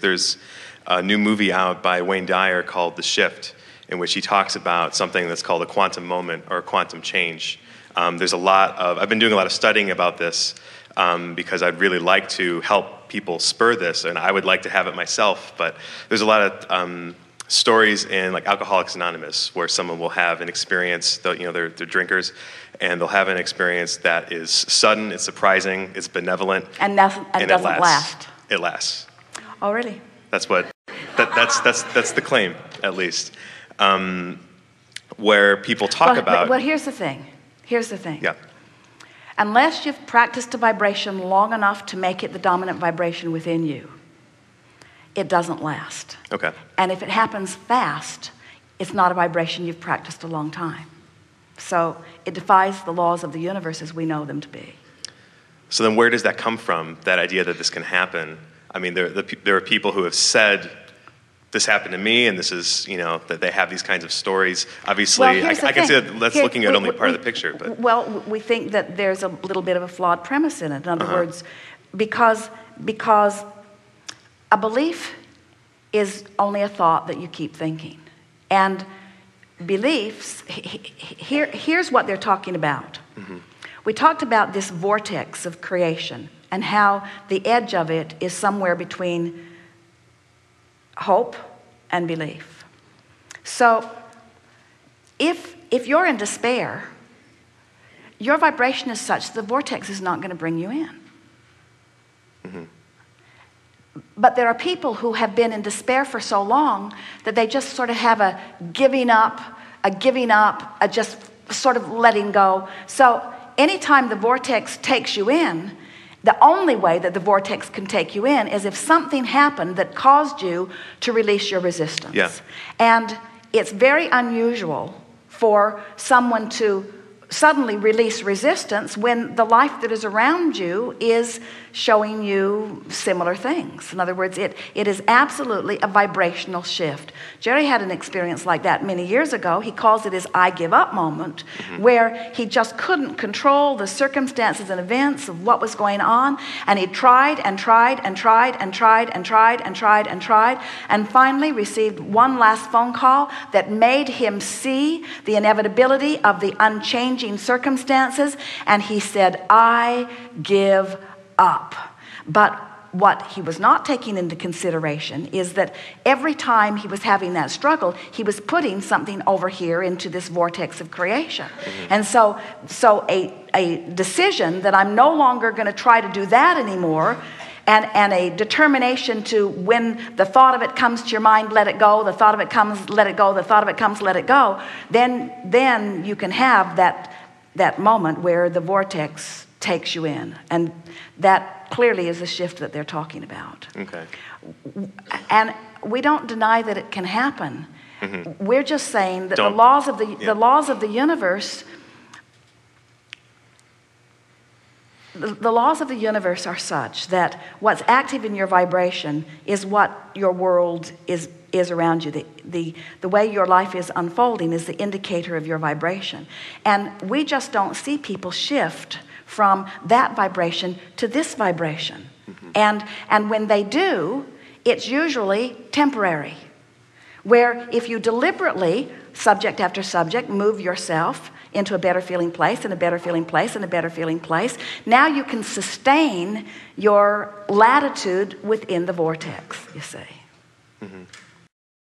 There's a new movie out by Wayne Dyer called The Shift, in which he talks about something that's called a quantum moment or quantum change. I've been doing a lot of studying about this because I'd really like to help people spur this, and I would like to have it myself, but there's a lot of stories in like Alcoholics Anonymous where someone will have an experience, they're drinkers, and they'll have an experience that is sudden, it's surprising, it's benevolent, and doesn't last. It lasts. Oh, really? That's the claim, at least. Where people talk about. Well, here's the thing. Yeah. Unless you've practiced a vibration long enough to make it the dominant vibration within you, it doesn't last. Okay. And if it happens fast, it's not a vibration you've practiced a long time. So it defies the laws of the universe as we know them to be. So then where does that come from, that idea that this can happen? I mean, there are people who have said, this happened to me, and this is, that they have these kinds of stories. Obviously, well, I can see that's looking at only part of the picture. But well, we think that there's a little bit of a flawed premise in it. In other words, because a belief is only a thought that you keep thinking. And beliefs, here's what they're talking about. Mm-hmm. We talked about this vortex of creation and how the edge of it is somewhere between hope and belief. So if you're in despair, your vibration is such the vortex is not going to bring you in. Mm-hmm. But there are people who have been in despair for so long that they just sort of have a giving up, a just sort of letting go. So anytime the vortex takes you in, the only way that the vortex can take you in is if something happened that caused you to release your resistance. Yeah. And it's very unusual for someone to suddenly release resistance when the life that is around you is showing you similar things. In other words, it is absolutely a vibrational shift. Jerry had an experience like that many years ago. He calls it his I give up moment, where he just couldn't control the circumstances and events of what was going on, and he tried and tried and tried and tried and tried and tried and tried, and finally received one last phone call that made him see the inevitability of the unchanging circumstances, and he said, I give up. But what he was not taking into consideration is that every time he was having that struggle, he was putting something over here into this vortex of creation. And so a decision that I'm no longer going to try to do that anymore, and a determination to, when the thought of it comes to your mind, let it go, the thought of it comes, let it go, the thought of it comes, let it go, then you can have that moment where the vortex takes you in. And that clearly is the shift that they're talking about. Okay. And we don't deny that it can happen. Mm-hmm. We're just saying that the laws of the universe, the laws of the universe are such that what's active in your vibration is what your world is around you. The way your life is unfolding is the indicator of your vibration. And we just don't see people shift from that vibration to this vibration. Mm-hmm. And when they do, it's usually temporary. Where if you deliberately, subject after subject, move yourself into a better feeling place and a better feeling place and a better feeling place, now you can sustain your latitude within the vortex, you see. Mm-hmm.